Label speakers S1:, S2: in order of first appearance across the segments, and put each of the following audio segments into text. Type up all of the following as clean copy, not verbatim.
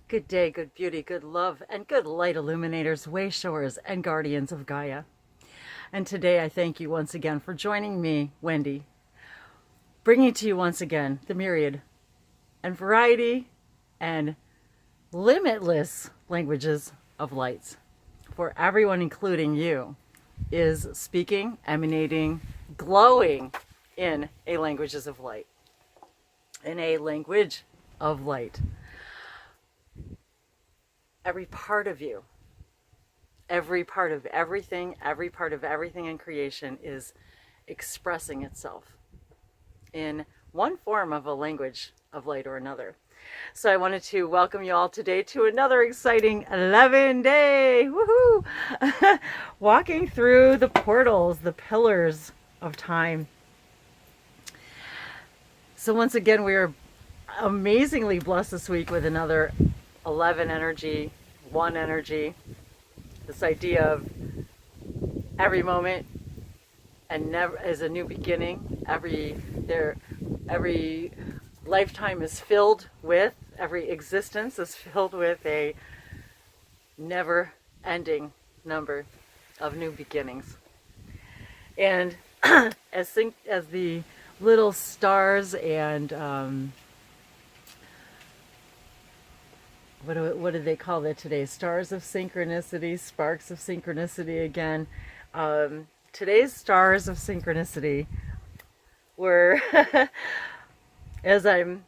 S1: Good day, good beauty, good love, and good light illuminators, wayshowers, and guardians of Gaia. And today I thank you once again for joining me, Wendy, bringing to you once again the myriad and variety and limitless languages of lights. For everyone, including you, is speaking, emanating, glowing in a languages of light, in a language of light. Every part of you, every part of everything in creation is expressing itself in one form of a language of light or another. So I wanted to welcome you all today to another exciting 11-day, woohoo, walking through the portals, the pillars of time. So once again, we are amazingly blessed this week with another 11 energy, 1 energy, this idea of every moment and never is a new beginning. Every lifetime is filled with, every existence is filled with a never-ending number of new beginnings. And as the little stars and what do they call that today? Stars of synchronicity, sparks of synchronicity again. Today's stars of synchronicity were, as I'm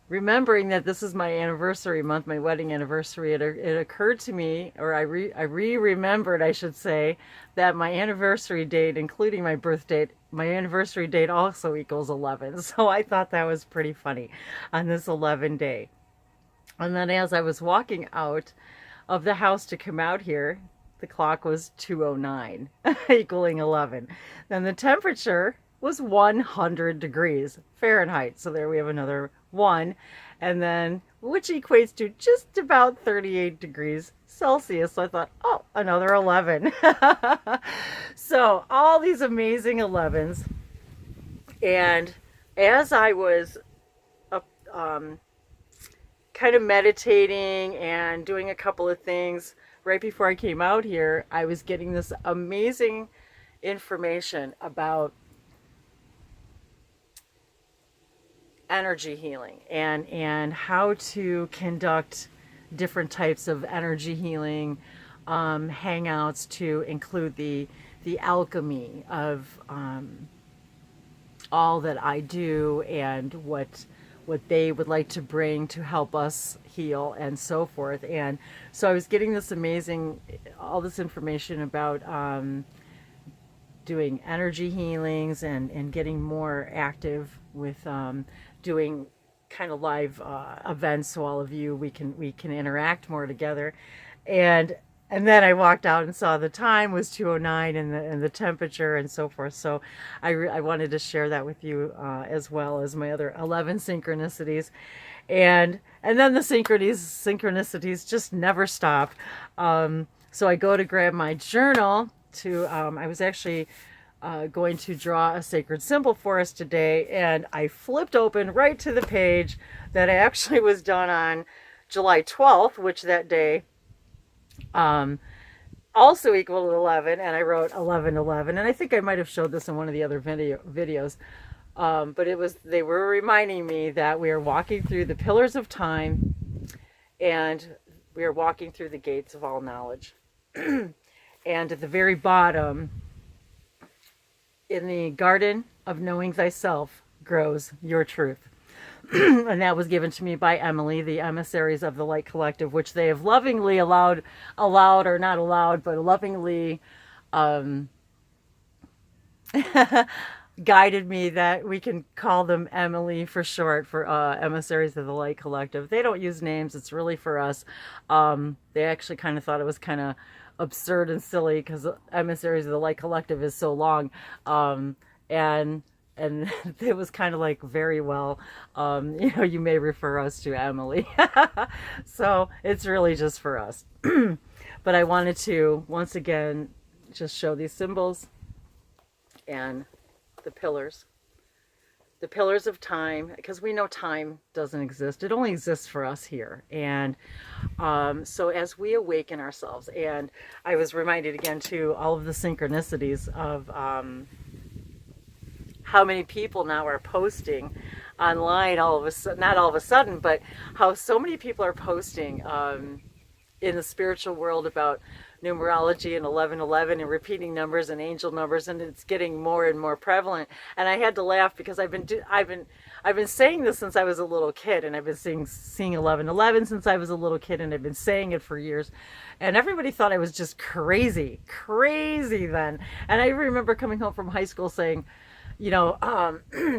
S1: remembering that this is my anniversary month, my wedding anniversary, it occurred to me, or I remembered, I should say, that my anniversary date, including my birth date, my anniversary date also equals 11. So I thought that was pretty funny on this 11 day. And then as I was walking out of the house to come out here, the clock was 2:09, equaling 11. Then the temperature was 100 degrees Fahrenheit. So there we have another 1, and then which equates to just about 38 degrees Celsius. So I thought, oh, another 11. So all these amazing 11s. And as I was kind of meditating and doing a couple of things right before I came out here, I was getting this amazing information about energy healing and how to conduct different types of energy healing hangouts, to include the alchemy of all that I do and what they would like to bring to help us heal and so forth. And so I was getting all this information about doing energy healings and getting more active with doing kind of live events, so all of you, we can interact more together. And then I walked out and saw the time was 2:09 and the temperature and so forth. So I wanted to share that with you as well as my other 11 synchronicities. And then the synchronicities just never stop. So I go to grab my journal I was actually going to draw a sacred symbol for us today, and I flipped open right to the page that actually was done on July 12th, which that day also equaled 11, and I wrote 1111, and I think I might have showed this in one of the other videos, but they were reminding me that we are walking through the pillars of time, and we are walking through the gates of all knowledge. And at the very bottom, in the garden of knowing thyself grows your truth. And that was given to me by Emily, the emissaries of the Light Collective, which they have lovingly allowed or not allowed, but lovingly guided me that we can call them Emily for short, for emissaries of the Light Collective. They don't use names. It's really for us. They actually kind of thought it was kind of absurd and silly because emissaries of the Light Collective is so long. And it was kind of like, very well, you may refer us to Emily. So it's really just for us. But I wanted to, once again, just show these symbols and the pillars the pillars of time, because we know time doesn't exist. It only exists for us here. And so as we awaken ourselves, and I was reminded again too, all of the synchronicities of how many people now are posting online all of a sudden, not all of a sudden, but how so many people are posting in the spiritual world about numerology and 1111 and repeating numbers and angel numbers, and it's getting more and more prevalent. And I had to laugh because I've been saying this since I was a little kid, and I've been seeing 1111 since I was a little kid, and I've been saying it for years. And everybody thought I was just crazy then. And I remember coming home from high school saying, you know,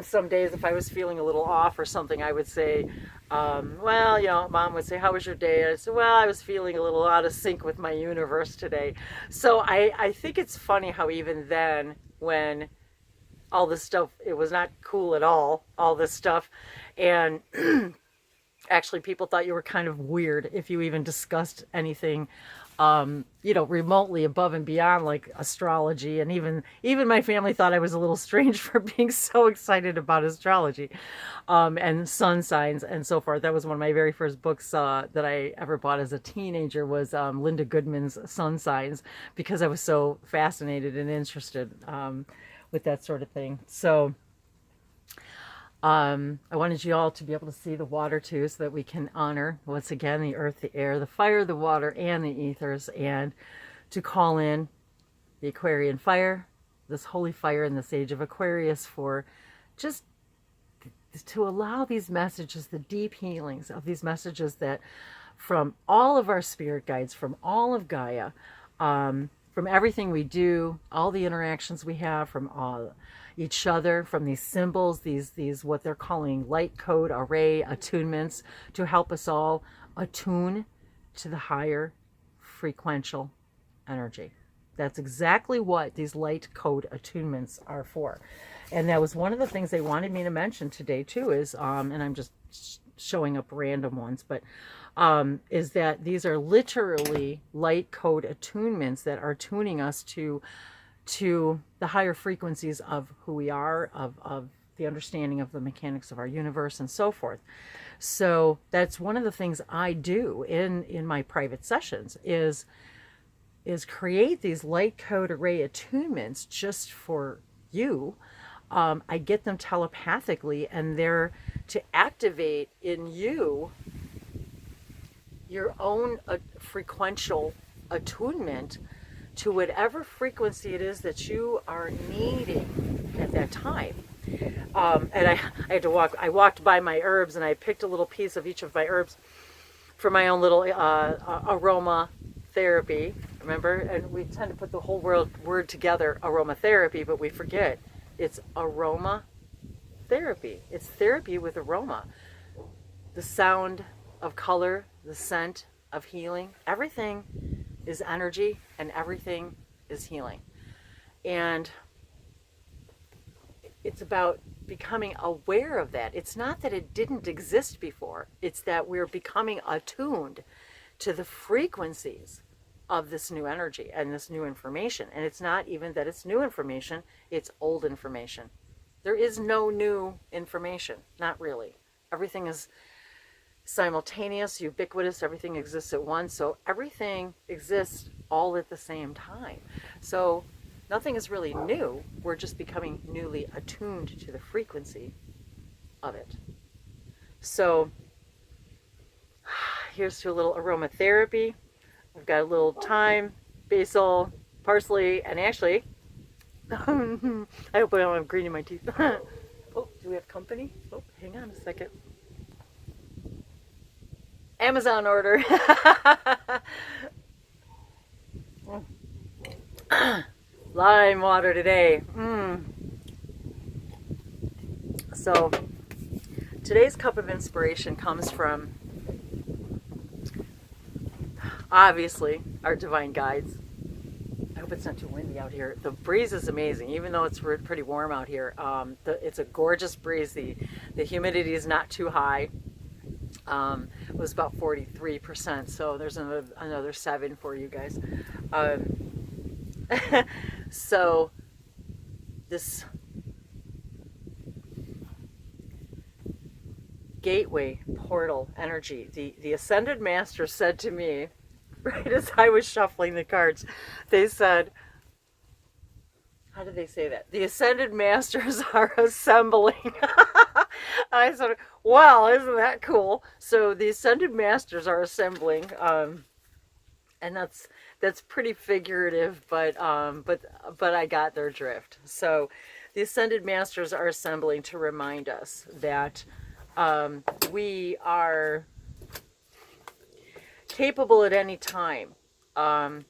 S1: some days if I was feeling a little off or something, I would say, well, you know, Mom would say, how was your day? And I said, well, I was feeling a little out of sync with my universe today. So I think it's funny how even then, when all this stuff, it was not cool at all this stuff. And actually people thought you were kind of weird if you even discussed anything you know, remotely above and beyond like astrology. And even my family thought I was a little strange for being so excited about astrology and sun signs and so forth. That was one of my very first books that I ever bought as a teenager, was Linda Goodman's Sun Signs, because I was so fascinated and interested with that sort of thing. So I wanted you all to be able to see the water too, so that we can honor once again the earth, the air, the fire, the water, and the ethers, and to call in the Aquarian fire, this holy fire in this age of Aquarius, for just to allow these messages, the deep healings of these messages that from all of our spirit guides, from all of Gaia, from everything we do, all the interactions we have, from all each other, from these symbols, these what they're calling light code array attunements, to help us all attune to the higher frequential energy. That's exactly what these light code attunements are for. And that was one of the things they wanted me to mention today too, is and I'm just showing up random ones, but is that these are literally light code attunements that are tuning us to the higher frequencies of who we are, of the understanding of the mechanics of our universe and so forth. So that's one of the things I do in my private sessions is create these light code array attunements just for you. I get them telepathically, and they're to activate in you your own frequential attunement to whatever frequency it is that you are needing at that time. And I had to I walked by my herbs, and I picked a little piece of each of my herbs for my own little aroma therapy. Remember? And we tend to put the whole word together, aromatherapy, but we forget it's aroma therapy. It's therapy with aroma. The sound of color, the scent of healing, everything is energy, and everything is healing. And it's about becoming aware of that. It's not that it didn't exist before. It's that we're becoming attuned to the frequencies of this new energy and this new information. And it's not even that it's new information, it's old information. There is no new information, not really. Everything is simultaneous, ubiquitous, everything exists at once, so everything exists all at the same time. So nothing is really new, we're just becoming newly attuned to the frequency of it. So here's to a little aromatherapy. I've got a little thyme, basil, parsley, and actually, I hope I don't have green in my teeth. Oh, do we have company? Oh, hang on a second. Amazon order. Lime water today. So today's cup of inspiration comes from, obviously, our divine guides. I hope it's not too windy out here. The breeze is amazing, even though it's pretty warm out here. It's a gorgeous breeze. The humidity is not too high. It was about 43%, so there's another 7 for you guys. So this gateway portal energy. The Ascended Master said to me, right as I was shuffling the cards, they said, how did they say that? The Ascended Masters are assembling. I said, well, isn't that cool? So the Ascended Masters are assembling, and that's pretty figurative, but I got their drift. So the Ascended Masters are assembling to remind us that we are capable at any time, and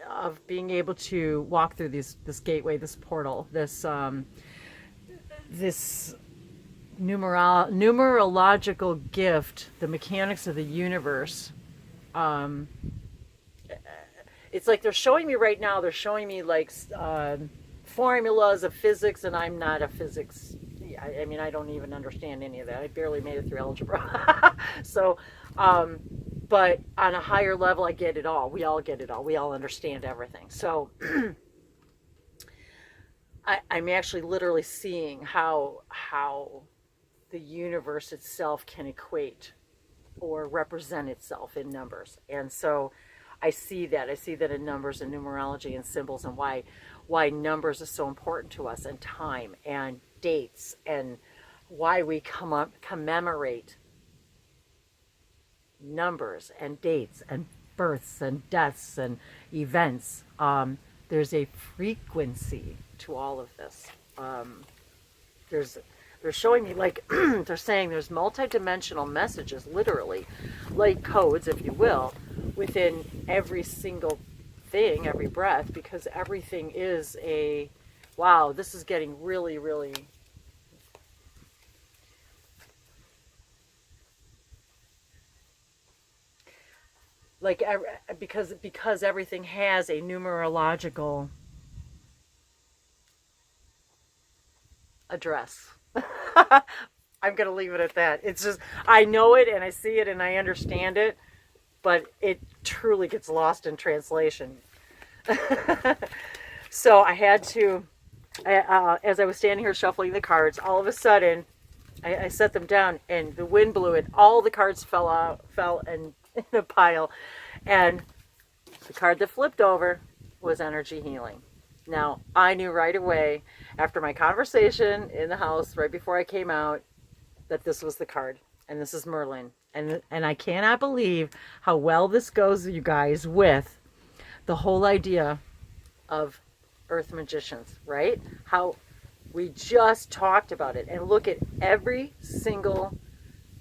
S1: of being able to walk through this gateway, this portal, this numerological gift, the mechanics of the universe. It's like they're showing me right now, they're showing me like formulas of physics, and I'm not a physics, I mean, I don't even understand any of that. I barely made it through algebra. So, but on a higher level, I get it all. We all get it all. We all understand everything. So I'm actually literally seeing how the universe itself can equate or represent itself in numbers. And so I see that in numbers and numerology and symbols, and why numbers are so important to us, and time and dates, and why we commemorate numbers and dates and births and deaths and events. There's a frequency to all of this. They're showing me, like, they're saying there's multidimensional messages, literally, like codes, if you will, within every single thing, every breath, because everything is a, wow, this is getting really, really, like, because everything has a numerological address. I'm going to leave it at that. It's just, I know it and I see it and I understand it, but it truly gets lost in translation. So I had to, as I was standing here shuffling the cards, all of a sudden, I set them down and the wind blew it. All the cards fell in a pile. And the card that flipped over was energy healing. Now, I knew right away, after my conversation in the house, right before I came out, that this was the card. And this is Merlin. And I cannot believe how well this goes, you guys, with the whole idea of Earth Magicians, right? How we just talked about it. And look at every single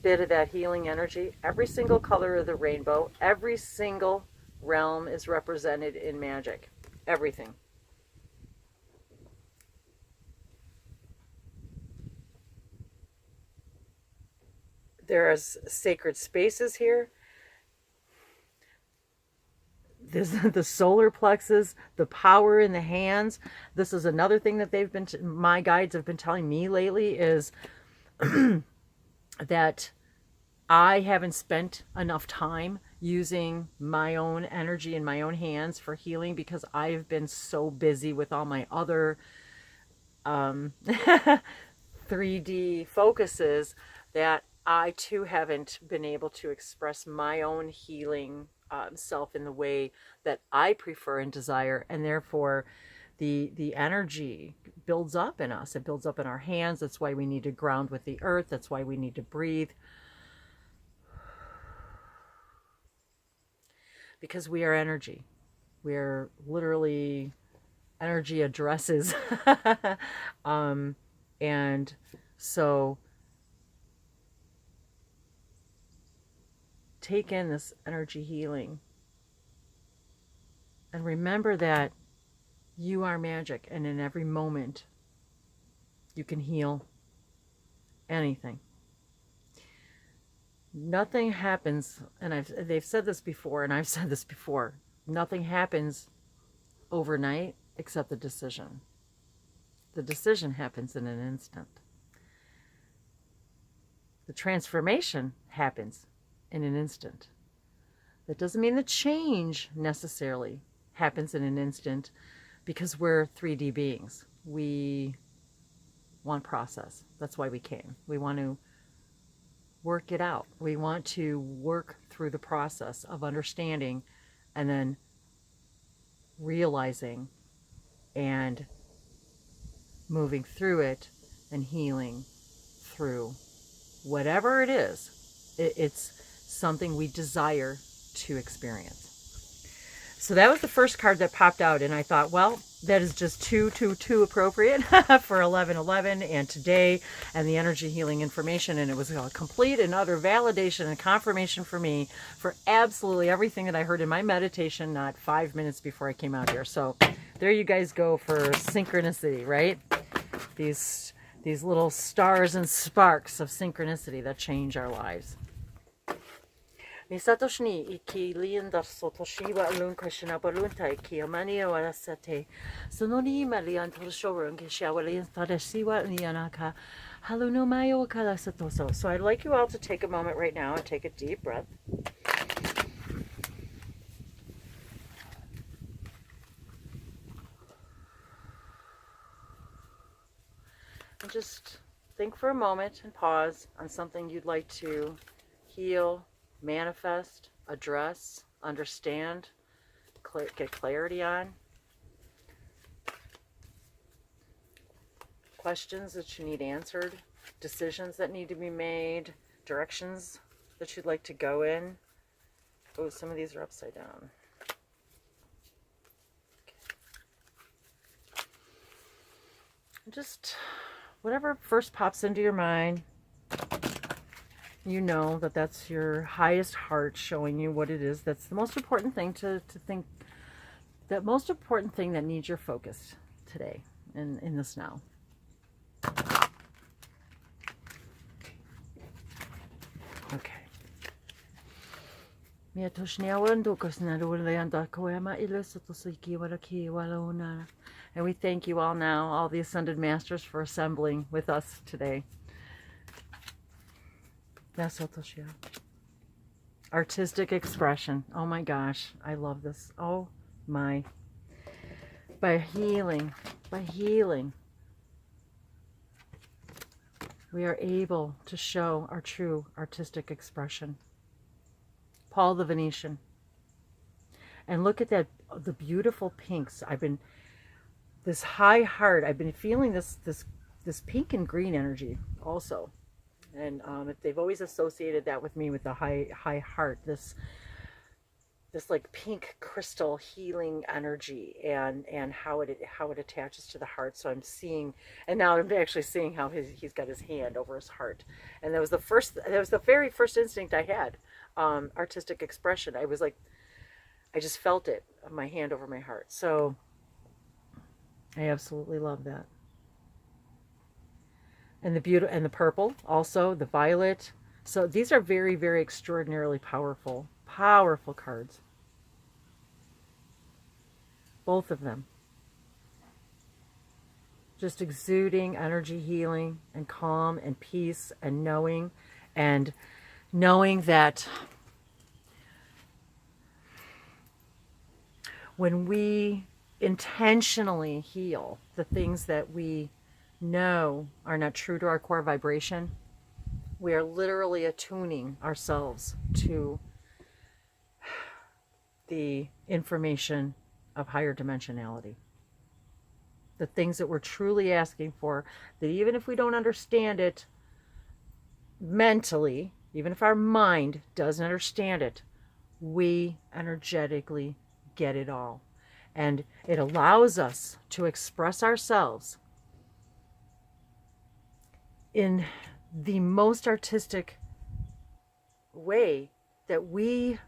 S1: bit of that healing energy, every single color of the rainbow, every single realm is represented in magic. Everything. There's sacred spaces here. There's the solar plexus, the power in the hands. This is another thing that my guides have been telling me lately, is that I haven't spent enough time using my own energy in my own hands for healing, because I've been so busy with all my other 3D focuses that I too haven't been able to express my own healing self in the way that I prefer and desire, and therefore the energy builds up in us. It builds up in our hands. That's why we need to ground with the earth. That's why we need to breathe, because we are energy. We're literally energy addresses. And so take in this energy healing and remember that you are magic, and in every moment you can heal anything. Nothing happens, and they've said this before, and I've said this before, nothing happens overnight except the decision. The decision happens in an instant. The transformation happens in an instant. That doesn't mean the change necessarily happens in an instant, because we're 3D beings. We want process. That's why we came. We want to work it out. We want to work through the process of understanding and then realizing and moving through it and healing through whatever it is. It's something we desire to experience. So that was the first card that popped out, and I thought, well, that is just too appropriate for 11/11 and today and the energy healing information. And it was a complete and utter validation and confirmation for me for absolutely everything that I heard in my meditation not 5 minutes before I came out here. So there you guys go for synchronicity, right? These little stars and sparks of synchronicity that change our lives. Misatoshni iki liandar sotoshiwa alun krishna balunta iki amania warasate sononi malian toshorun kishawalian tadashiwa nianaka haluno mayo kalasatoso. So I'd like you all to take a moment right now and take a deep breath. And just think for a moment and pause on something you'd like to heal, manifest, address, understand, get clarity on. Questions that you need answered, decisions that need to be made, directions that you'd like to go in. Oh, some of these are upside down. Okay. Just whatever first pops into your mind. You know that that's your highest heart showing you what it is. That's the most important thing to think. That most important thing that needs your focus today in this now. Okay. And we thank you all now, all the Ascended Masters, for assembling with us today. Artistic expression. Oh my gosh, I love this. Oh my. By healing, we are able to show our true artistic expression. Paul the Venetian. And look at that, the beautiful pinks. This high heart, I've been feeling this pink and green energy also. And they've always associated that with me with the high heart, this like pink crystal healing energy, and how it attaches to the heart. So I'm seeing, and now I'm actually seeing how he's got his hand over his heart, and that was the very first instinct I had, artistic expression. I was like, I just felt it, my hand over my heart. So I absolutely love that. And the purple, also the violet. So these are very, very extraordinarily powerful cards. Both of them. Just exuding energy healing and calm and peace and knowing that when we intentionally heal the things that we know are not true to our core vibration, we are literally attuning ourselves to the information of higher dimensionality. The things that we're truly asking for, that even if we don't understand it mentally, even if our mind doesn't understand it, we energetically get it all. And it allows us to express ourselves in the most artistic way that we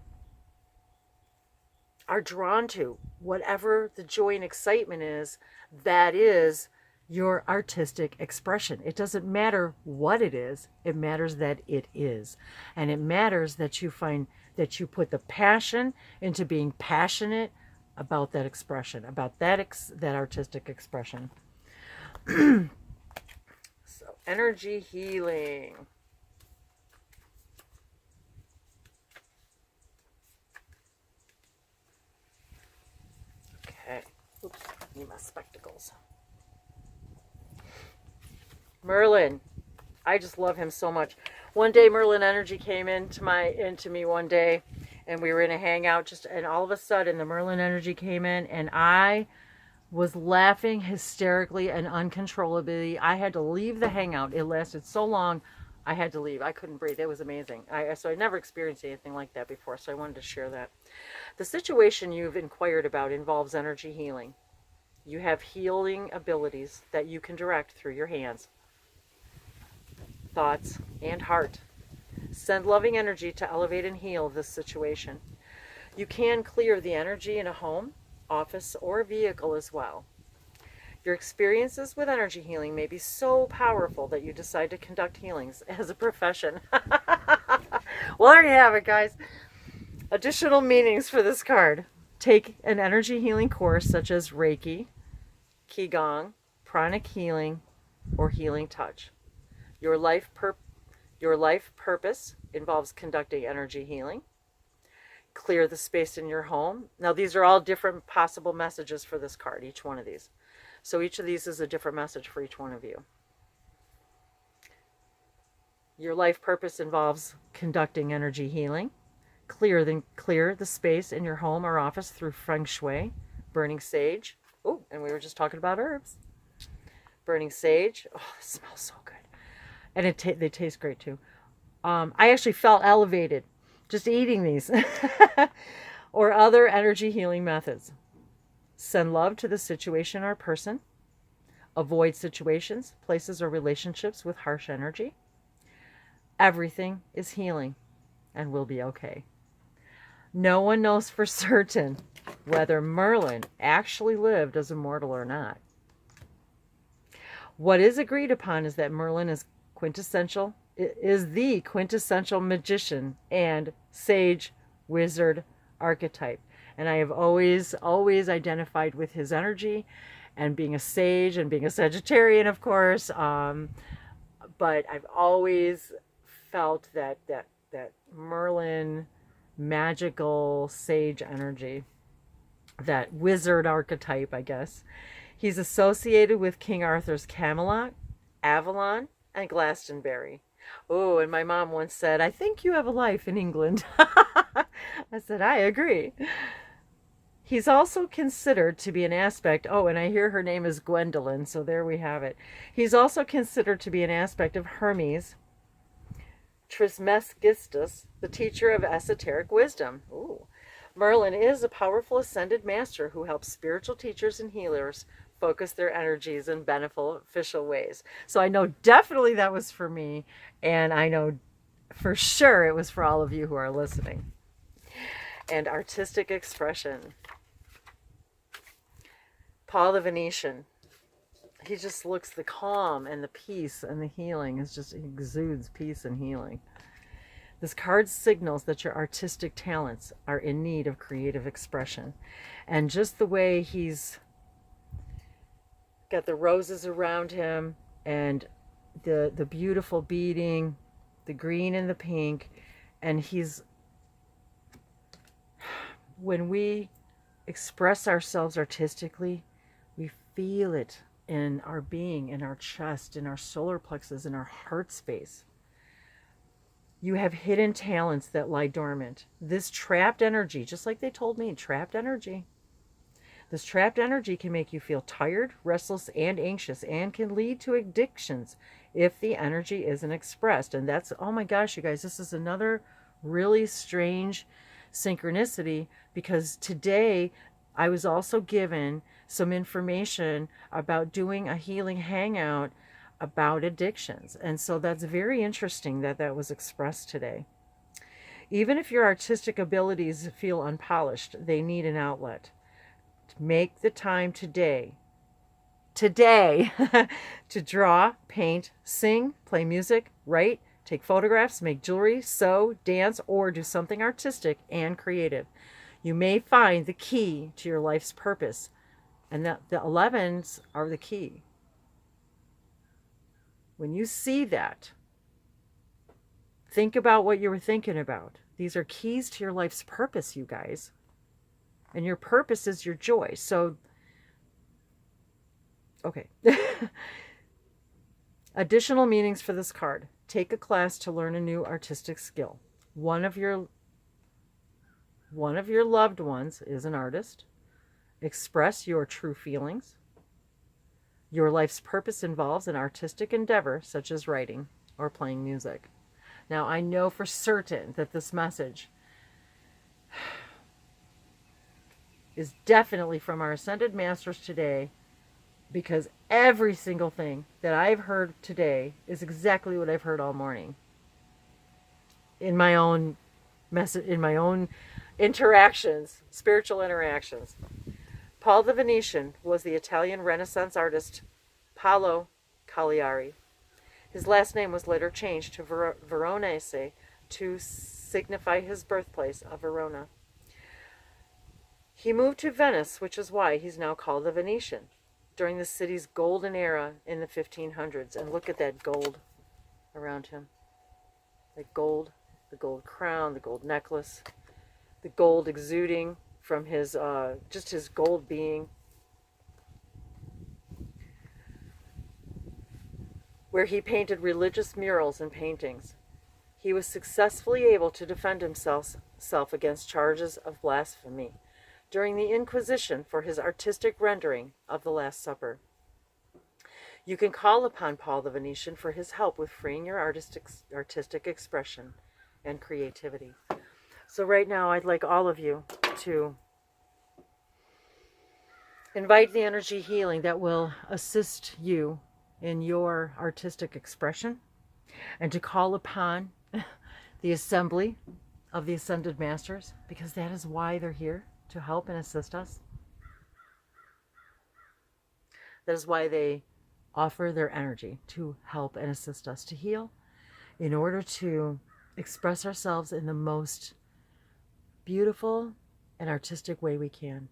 S1: are drawn to. Whatever the joy and excitement is, that is your artistic expression. It doesn't matter what it is, it matters that it is. And it matters that you find that you put the passion into being passionate about that expression, about that artistic expression. So, energy healing. Okay. Oops, need my spectacles. Merlin, I just love him so much. One day Merlin energy came into me one day, and we were in a hangout, and all of a sudden the Merlin energy came in, and I was laughing hysterically and uncontrollably. I had to leave the hangout. It lasted so long, I had to leave. I couldn't breathe. It was amazing. So I never experienced anything like that before, so I wanted to share that. The situation you've inquired about involves energy healing. You have healing abilities that you can direct through your hands, thoughts, and heart. Send loving energy to elevate and heal this situation. You can clear the energy in a home, office, or vehicle as well. Your experiences with energy healing may be so powerful that you decide to conduct healings as a profession. Well, there you have it, guys. Additional meanings for this card. Take an energy healing course such as Reiki, Qigong, pranic healing, or healing touch. Your life purpose involves conducting energy healing. Clear the space in your home. Now, these are all different possible messages for this card, each one of these. So each of these is a different message for each one of you. Your life purpose involves conducting energy healing. Clear the space in your home or office through feng shui, burning sage. Oh, and we were just talking about herbs. Burning sage. Oh, it smells so good. And they taste great too. I actually felt elevated just eating these. Or other energy healing methods. Send love to the situation or person. Avoid situations, places, or relationships with harsh energy. Everything is healing and will be okay. No one knows for certain whether Merlin actually lived as a mortal or not. What is agreed upon is that Merlin is the quintessential magician and sage wizard archetype. And I have always identified with his energy and being a sage and being a Sagittarian, of course. But I've always felt that Merlin magical sage energy, that wizard archetype, I guess. He's associated with King Arthur's Camelot, Avalon, and Glastonbury. Oh, and my mom once said, I think you have a life in England. I said, I agree. He's also considered to be an aspect, and I hear her name is Gwendolyn, so there we have it. He's also considered to be an aspect of Hermes Trismegistus, the teacher of esoteric wisdom. Ooh. Merlin is a powerful ascended master who helps spiritual teachers and healers focus their energies in beneficial ways. So I know definitely that was for me, and I know for sure it was for all of you who are listening. And artistic expression. Paul the Venetian. He just looks the calm and the peace and the healing. It just exudes peace and healing. This card signals that your artistic talents are in need of creative expression. And just the way he's got the roses around him and the beautiful beading, the green and the pink, and when we express ourselves artistically, we feel it in our being, in our chest, in our solar plexus, in our heart space. You have hidden talents that lie dormant. This trapped energy, just like they told me, trapped energy. This trapped energy can make you feel tired, restless, and anxious, and can lead to addictions if the energy isn't expressed. And that's, oh my gosh, you guys, this is another really strange synchronicity, because today I was also given some information about doing a healing hangout about addictions. And so that's very interesting that that was expressed today. Even if your artistic abilities feel unpolished, they need an outlet. Make the time today, to draw, paint, sing, play music, write, take photographs, make jewelry, sew, dance, or do something artistic and creative. You may find the key to your life's purpose. And the 11s are the key. When you see that, think about what you were thinking about. These are keys to your life's purpose, you guys. And your purpose is your joy. So, okay. Additional meanings for this card. Take a class to learn a new artistic skill. One of your loved ones is an artist. Express your true feelings. Your life's purpose involves an artistic endeavor such as writing or playing music. Now, I know for certain that this message is definitely from our Ascended Masters today, because every single thing that I've heard today is exactly what I've heard all morning in my own message, in my own interactions, spiritual interactions. Paul the Venetian was the Italian Renaissance artist Paolo Cagliari. His last name was later changed to Veronese to signify his birthplace of Verona. He moved to Venice, which is why he's now called the Venetian, during the city's golden era in the 1500s. And look at that gold around him. The gold crown, the gold necklace, the gold exuding from his, just his gold being. Where he painted religious murals and paintings. He was successfully able to defend himself against charges of blasphemy during the Inquisition for his artistic rendering of the Last Supper. You can call upon Paul the Venetian for his help with freeing your artistic expression and creativity. So right now, I'd like all of you to invite the energy healing that will assist you in your artistic expression, and to call upon the assembly of the Ascended Masters, because that is why they're here, to help and assist us. That is why they offer their energy to help and assist us to heal, in order to express ourselves in the most beautiful and artistic way we can.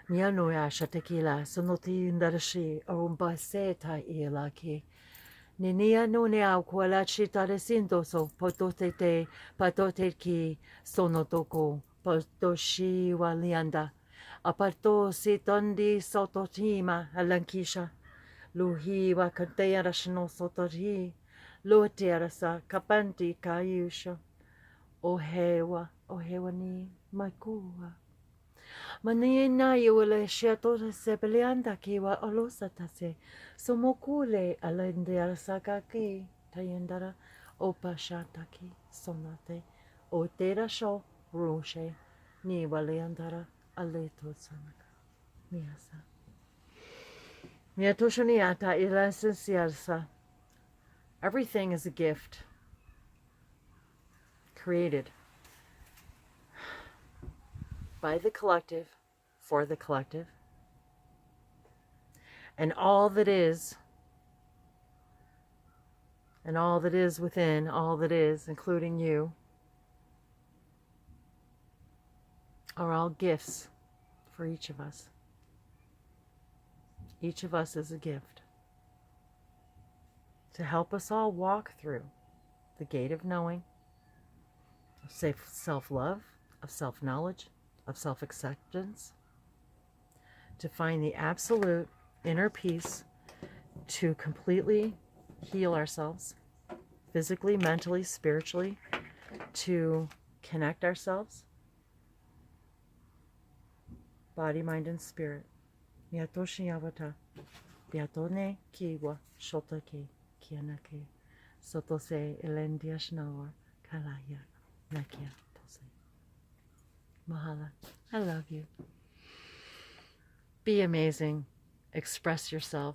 S1: Nianoya shatekila sonoti ndarashi ombaseta ilaki. Ninia nonea kwala chitare sindo so pototete patoteki sonotoko potoshi walianda. Aparto sitondi sototima alankisha. Luhi wa kanteya rashno sotori. Luterasa kapanti kayusha. Ohewa ni makua. Manina yule shato se peleanda kiwa olosatase somokule alendia sakaki tayendara opashataki sonate otera sho rushe ni waleandara aleto sanaka miasa miatoshoniata ilasensialsa. Everything is a gift created by the collective, for the collective, and all that is within, all that is, including you, are all gifts for each of us. Each of us is a gift to help us all walk through the gate of knowing, of self-love, of self-knowledge, of self-acceptance, to find the absolute inner peace, to completely heal ourselves, physically, mentally, spiritually, to connect ourselves, body, mind, and spirit. Miatoshiyavata, biatone kiwa shotake kianake, sotose elendiashnawa kalaya nakia tose. Mahala, I love you. Be amazing. Express yourself.